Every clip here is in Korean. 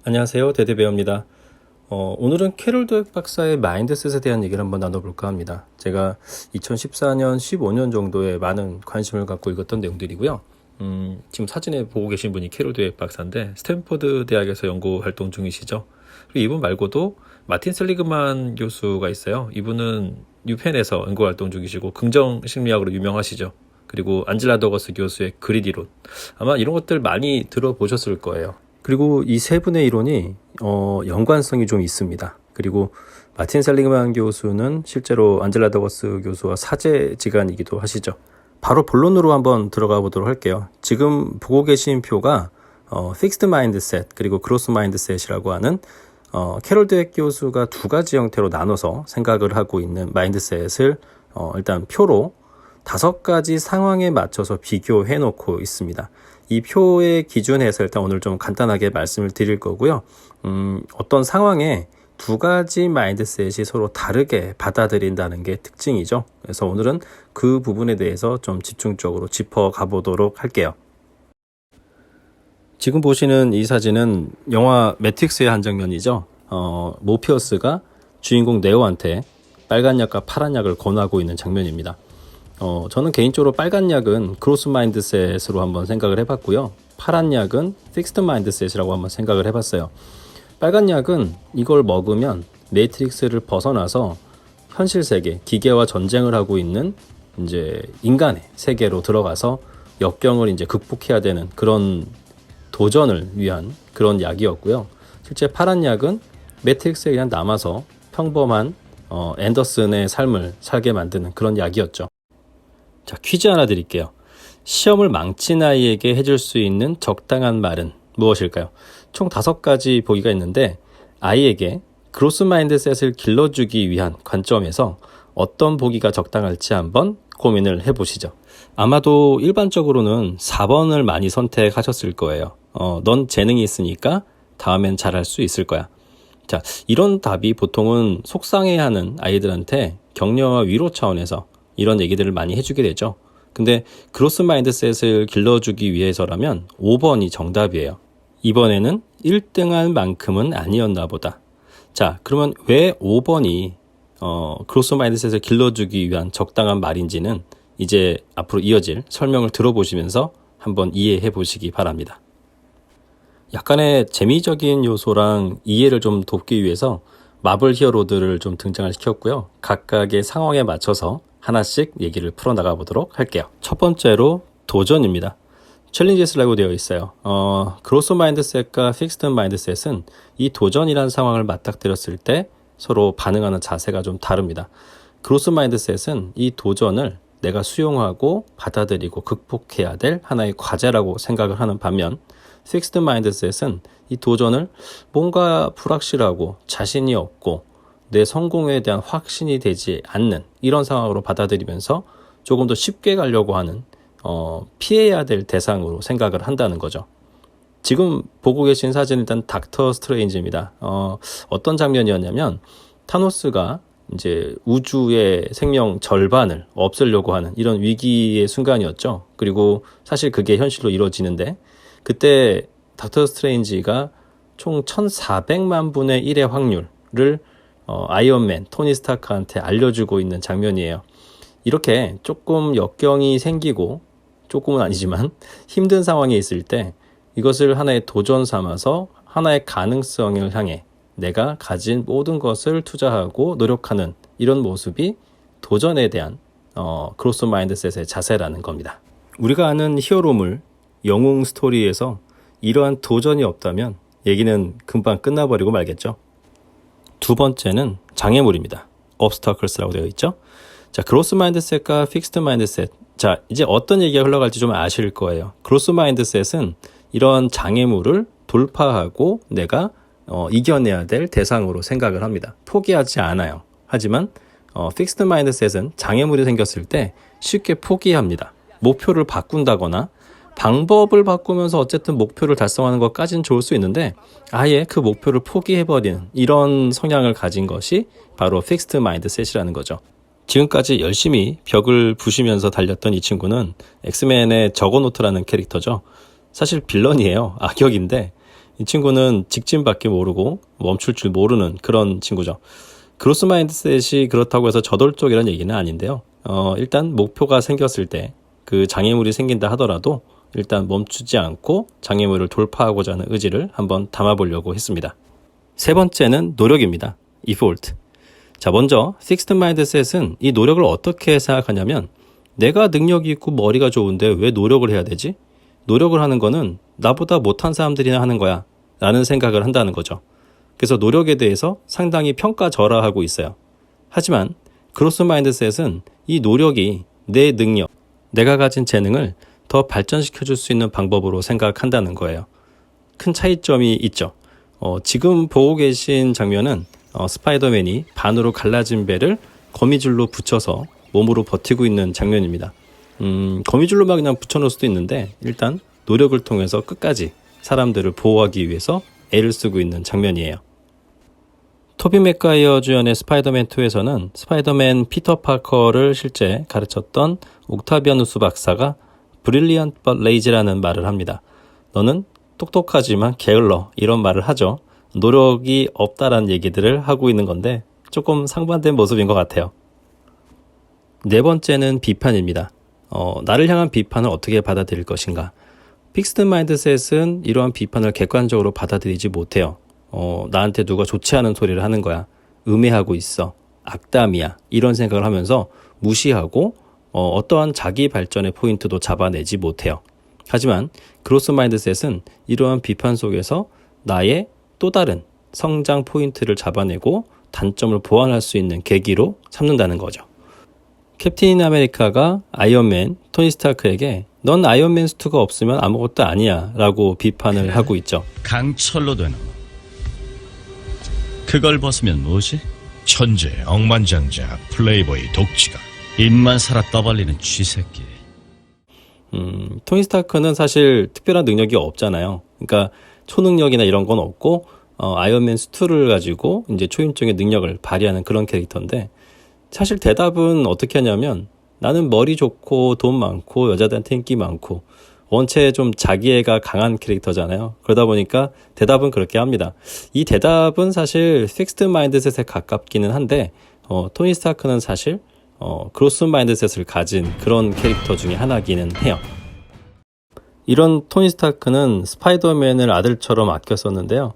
안녕하세요, 데드베어입니다. 오늘은 캐롤 드웨 박사의 마인드셋에 대한 얘기를 한번 나눠볼까 합니다. 제가 2014년, 15년 정도에 많은 관심을 갖고 읽었던 내용들이고요. 지금 사진에 보고 계신 분이 캐롤 드웨 박사인데 스탠퍼드 대학에서 연구 활동 중이시죠. 그리고 이분 말고도 마틴 셀리그만 교수가 있어요. 이분은 유펜에서 연구 활동 중이시고 긍정 심리학으로 유명하시죠. 그리고 안젤라 더거스 교수의 그리드 이론, 아마 이런 것들 많이 들어보셨을 거예요. 그리고 이 세 분의 이론이 연관성이 좀 있습니다. 그리고 마틴 셀리그만 교수는 실제로 안젤라 더거스 교수와 사제지간이기도 하시죠. 바로 본론으로 한번 들어가 보도록 할게요. 지금 보고 계신 표가 픽스드 마인드셋 그리고 그로스 마인드셋이라고 하는 캐롤 드웨 교수가 두 가지 형태로 나눠서 생각을 하고 있는 마인드셋을 일단 표로 5가지 상황에 맞춰서 비교해 놓고 있습니다. 이 표의 기준에서 일단 오늘 좀 간단하게 말씀을 드릴 거고요. 어떤 상황에 두 가지 마인드셋이 서로 다르게 받아들인다는 게 특징이죠. 그래서 오늘은 그 부분에 대해서 좀 집중적으로 짚어가 보도록 할게요. 지금 보시는 이 사진은 영화 매트릭스의 한 장면이죠. 모피어스가 주인공 네오한테 빨간 약과 파란 약을 권하고 있는 장면입니다. 저는 개인적으로 빨간 약은 크로스 마인드셋으로 한번 생각을 해봤고요. 파란 약은 픽스드 마인드셋이라고 한번 생각을 해봤어요. 빨간 약은 이걸 먹으면 매트릭스를 벗어나서 현실 세계, 기계와 전쟁을 하고 있는 이제 인간의 세계로 들어가서 역경을 이제 극복해야 되는 그런 도전을 위한 그런 약이었고요. 실제 파란 약은 매트릭스에 그냥 남아서 평범한 앤더슨의 삶을 살게 만드는 그런 약이었죠. 자, 퀴즈 하나 드릴게요. 시험을 망친 아이에게 해줄 수 있는 적당한 말은 무엇일까요? 총 5가지 보기가 있는데 아이에게 그로스 마인드셋을 길러주기 위한 관점에서 어떤 보기가 적당할지 한번 고민을 해보시죠. 아마도 일반적으로는 4번을 많이 선택하셨을 거예요. 넌 재능이 있으니까 다음엔 잘할 수 있을 거야. 자, 이런 답이 보통은 속상해하는 아이들한테 격려와 위로 차원에서 이런 얘기들을 많이 해주게 되죠. 근데 그로스 마인드셋을 길러주기 위해서라면 5번이 정답이에요. 이번에는 1등할 만큼은 아니었나 보다. 자, 그러면 왜 5번이 그로스 마인드셋을 길러주기 위한 적당한 말인지는 이제 앞으로 이어질 설명을 들어보시면서 한번 이해해 보시기 바랍니다. 약간의 재미적인 요소랑 이해를 좀 돕기 위해서 마블 히어로들을 좀 등장을 시켰고요. 각각의 상황에 맞춰서 하나씩 얘기를 풀어나가 보도록 할게요. 첫 번째로 도전입니다. 챌린지스라고 되어 있어요. 그로스 마인드셋과 픽스드 마인드셋은 이 도전이라는 상황을 맞닥뜨렸을 때 서로 반응하는 자세가 좀 다릅니다. 그로스 마인드셋은 이 도전을 내가 수용하고 받아들이고 극복해야 될 하나의 과제라고 생각을 하는 반면 픽스드 마인드셋은 이 도전을 뭔가 불확실하고 자신이 없고 내 성공에 대한 확신이 되지 않는 이런 상황으로 받아들이면서 조금 더 쉽게 가려고 하는 피해야 될 대상으로 생각을 한다는 거죠. 지금 보고 계신 사진은 일단 닥터 스트레인지입니다. 어떤 장면이었냐면 타노스가 이제 우주의 생명 절반을 없애려고 하는 이런 위기의 순간이었죠. 그리고 사실 그게 현실로 이루어지는데 그때 닥터 스트레인지가 총 1400만 분의 1의 확률을 아이언맨 토니 스타크한테 알려주고 있는 장면이에요. 이렇게 조금 역경이 생기고 조금은 아니지만 힘든 상황에 있을 때 이것을 하나의 도전 삼아서 하나의 가능성을 향해 내가 가진 모든 것을 투자하고 노력하는 이런 모습이 도전에 대한 크로스 마인드셋의 자세라는 겁니다. 우리가 아는 히어로물, 영웅 스토리에서 이러한 도전이 없다면 얘기는 금방 끝나버리고 말겠죠. 두 번째는 장애물입니다. obstacles라고 되어 있죠. 자, 그로스 마인드셋과 픽스드 마인드셋. 자, 이제 어떤 얘기가 흘러갈지 좀 아실 거예요. 그로스 마인드셋은 이런 장애물을 돌파하고 내가 이겨내야 될 대상으로 생각을 합니다. 포기하지 않아요. 하지만 픽스드 마인드셋은 장애물이 생겼을 때 쉽게 포기합니다. 목표를 바꾼다거나 방법을 바꾸면서 어쨌든 목표를 달성하는 것까지는 좋을 수 있는데 아예 그 목표를 포기해버리는 이런 성향을 가진 것이 바로 픽스드 마인드셋이라는 거죠. 지금까지 열심히 벽을 부시면서 달렸던 이 친구는 엑스맨의 저거노트라는 캐릭터죠. 사실 빌런이에요. 악역인데 이 친구는 직진밖에 모르고 멈출 줄 모르는 그런 친구죠. 그로스 마인드셋이 그렇다고 해서 저돌적이라는 얘기는 아닌데요. 일단 목표가 생겼을 때 그 장애물이 생긴다 하더라도 일단 멈추지 않고 장애물을 돌파하고자 하는 의지를 한번 담아보려고 했습니다. 세 번째는 노력입니다. effort. 자, 먼저 픽스드 마인드셋은 이 노력을 어떻게 생각하냐면 내가 능력이 있고 머리가 좋은데 왜 노력을 해야 되지? 노력을 하는 거는 나보다 못한 사람들이나 하는 거야 라는 생각을 한다는 거죠. 그래서 노력에 대해서 상당히 평가절하하고 있어요. 하지만 그로스 마인드셋은 이 노력이 내 능력, 내가 가진 재능을 더 발전시켜 줄 수 있는 방법으로 생각한다는 거예요. 큰 차이점이 있죠. 지금 보고 계신 장면은 스파이더맨이 반으로 갈라진 배를 거미줄로 붙여서 몸으로 버티고 있는 장면입니다. 거미줄로만 그냥 붙여놓을 수도 있는데 일단 노력을 통해서 끝까지 사람들을 보호하기 위해서 애를 쓰고 있는 장면이에요. 토비 맥과이어 주연의 스파이더맨2에서는 스파이더맨 피터 파커를 실제 가르쳤던 옥타비아누스 박사가 Brilliant but lazy라는 말을 합니다. 너는 똑똑하지만 게을러 이런 말을 하죠. 노력이 없다라는 얘기들을 하고 있는 건데 조금 상반된 모습인 것 같아요. 네 번째는 비판입니다. 나를 향한 비판을 어떻게 받아들일 것인가. 픽스드 마인드셋은 이러한 비판을 객관적으로 받아들이지 못해요. 나한테 누가 좋지 않은 소리를 하는 거야. 음해하고 있어. 악담이야. 이런 생각을 하면서 무시하고 어떠한 자기 발전의 포인트도 잡아내지 못해요. 하지만 그로스 마인드셋은 이러한 비판 속에서 나의 또 다른 성장 포인트를 잡아내고 단점을 보완할 수 있는 계기로 삼는다는 거죠. 캡틴 아메리카가 아이언맨 토니 스타크에게 넌 아이언맨 수트가 없으면 아무것도 아니야 라고 비판을 하고 있죠. 강철로 되는 그걸 벗으면 뭐지? 천재, 억만장자, 플레이보이, 독지가 입만 살아 떠벌리는 쥐새끼. 토니 스타크는 사실 특별한 능력이 없잖아요. 그러니까 초능력이나 이런 건 없고 아이언맨 수트를 가지고 이제 초인적인 능력을 발휘하는 그런 캐릭터인데 사실 대답은 어떻게 하냐면 나는 머리 좋고 돈 많고 여자들한테 인기 많고 원체 좀 자기애가 강한 캐릭터잖아요. 그러다 보니까 대답은 그렇게 합니다. 이 대답은 사실 픽스드 마인드셋에 가깝기는 한데 토니 스타크는 사실 그로스 마인드셋을 가진 그런 캐릭터 중에 하나기는 해요. 이런 토니 스타크는 스파이더맨을 아들처럼 아꼈었는데요.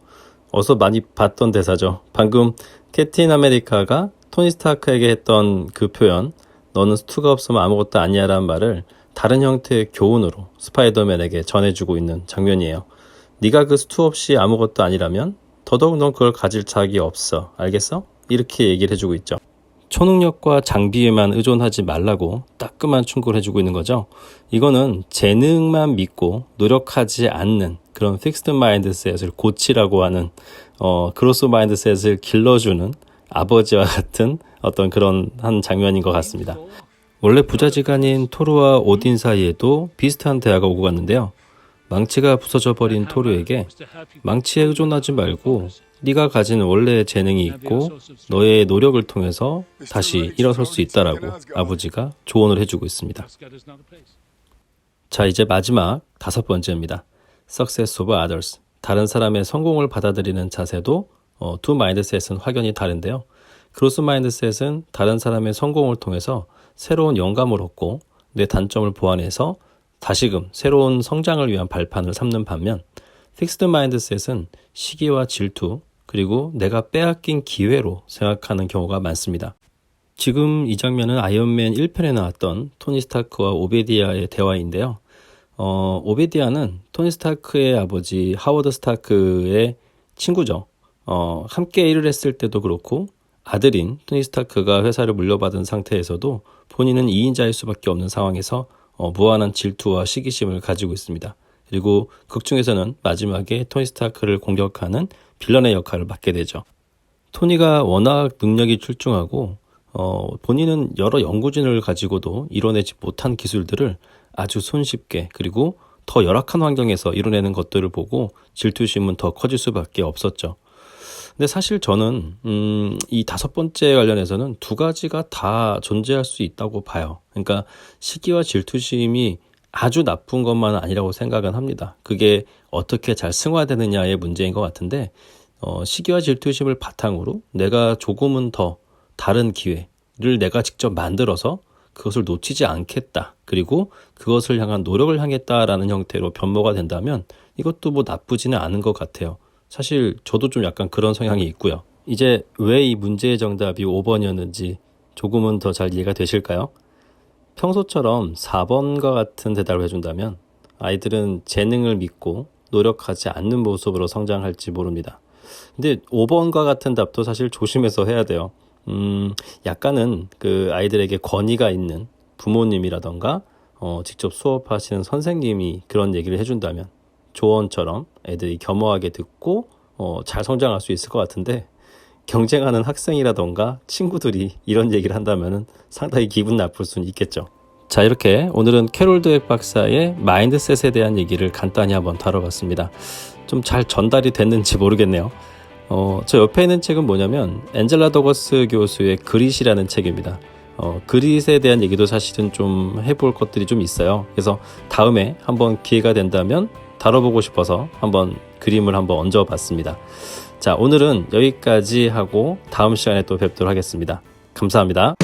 어서 많이 봤던 대사죠. 방금 캡틴 아메리카가 토니 스타크에게 했던 그 표현 너는 수트가 없으면 아무것도 아니야 라는 말을 다른 형태의 교훈으로 스파이더맨에게 전해주고 있는 장면이에요. 네가 그 수트 없이 아무것도 아니라면 더더욱 넌 그걸 가질 자격이 없어. 알겠어? 이렇게 얘기를 해주고 있죠. 초능력과 장비에만 의존하지 말라고 따끔한 충고를 해주고 있는 거죠. 이거는 재능만 믿고 노력하지 않는 그런 픽스드 마인드셋을 고치라고 하는 그로스 마인드셋을 길러주는 아버지와 같은 어떤 그런 한 장면인 것 같습니다. 원래 부자지간인 토르와 오딘 사이에도 비슷한 대화가 오고 갔는데요. 망치가 부서져 버린 토르에게 망치에 의존하지 말고 네가 가진 원래의 재능이 있고 너의 노력을 통해서 다시 일어설 수 있다라고 아버지가 조언을 해주고 있습니다. 자, 이제 마지막 5번째입니다. Success of others. 다른 사람의 성공을 받아들이는 자세도 두 마인드셋은 확연히 다른데요. 그로스 마인드셋은 다른 사람의 성공을 통해서 새로운 영감을 얻고 내 단점을 보완해서 다시금 새로운 성장을 위한 발판을 삼는 반면 픽스드 마인드셋은 시기와 질투 그리고 내가 빼앗긴 기회로 생각하는 경우가 많습니다. 지금 이 장면은 아이언맨 1편에 나왔던 토니 스타크와 오베디아의 대화인데요. 오베디아는 토니 스타크의 아버지 하워드 스타크의 친구죠. 함께 일을 했을 때도 그렇고 아들인 토니 스타크가 회사를 물려받은 상태에서도 본인은 2인자일 수밖에 없는 상황에서 무한한 질투와 시기심을 가지고 있습니다. 그리고 극 중에서는 마지막에 토니 스타크를 공격하는 빌런의 역할을 맡게 되죠. 토니가 워낙 능력이 출중하고 본인은 여러 연구진을 가지고도 이뤄내지 못한 기술들을 아주 손쉽게 그리고 더 열악한 환경에서 이뤄내는 것들을 보고 질투심은 더 커질 수밖에 없었죠. 근데 사실 저는 이 5번째 관련해서는 두 가지가 다 존재할 수 있다고 봐요. 그러니까 시기와 질투심이 아주 나쁜 것만은 아니라고 생각은 합니다. 그게 어떻게 잘 승화되느냐의 문제인 것 같은데 시기와 질투심을 바탕으로 내가 조금은 더 다른 기회를 내가 직접 만들어서 그것을 놓치지 않겠다. 그리고 그것을 향한 노력을 하겠다라는 형태로 변모가 된다면 이것도 뭐 나쁘지는 않은 것 같아요. 사실 저도 좀 약간 그런 성향이 있고요. 이제 왜 이 문제의 정답이 5번이었는지 조금은 더 잘 이해가 되실까요? 평소처럼 4번과 같은 대답을 해준다면 아이들은 재능을 믿고 노력하지 않는 모습으로 성장할지 모릅니다. 근데 5번과 같은 답도 사실 조심해서 해야 돼요. 약간은 그 아이들에게 권위가 있는 부모님이라던가 직접 수업하시는 선생님이 그런 얘기를 해준다면 조언처럼 애들이 겸허하게 듣고 잘 성장할 수 있을 것 같은데 경쟁하는 학생이라던가 친구들이 이런 얘기를 한다면 상당히 기분 나쁠 수는 있겠죠. 자, 이렇게 오늘은 캐롤 드웨ck 박사의 마인드셋에 대한 얘기를 간단히 한번 다뤄봤습니다. 좀 잘 전달이 됐는지 모르겠네요. 저 옆에 있는 책은 뭐냐면 앤젤라 더거스 교수의 그릿이라는 책입니다. 그릿에 대한 얘기도 사실은 좀 해볼 것들이 좀 있어요. 그래서 다음에 한번 기회가 된다면 다뤄보고 싶어서 한번 그림을 한번 얹어봤습니다. 자, 오늘은 여기까지 하고 다음 시간에 또 뵙도록 하겠습니다. 감사합니다.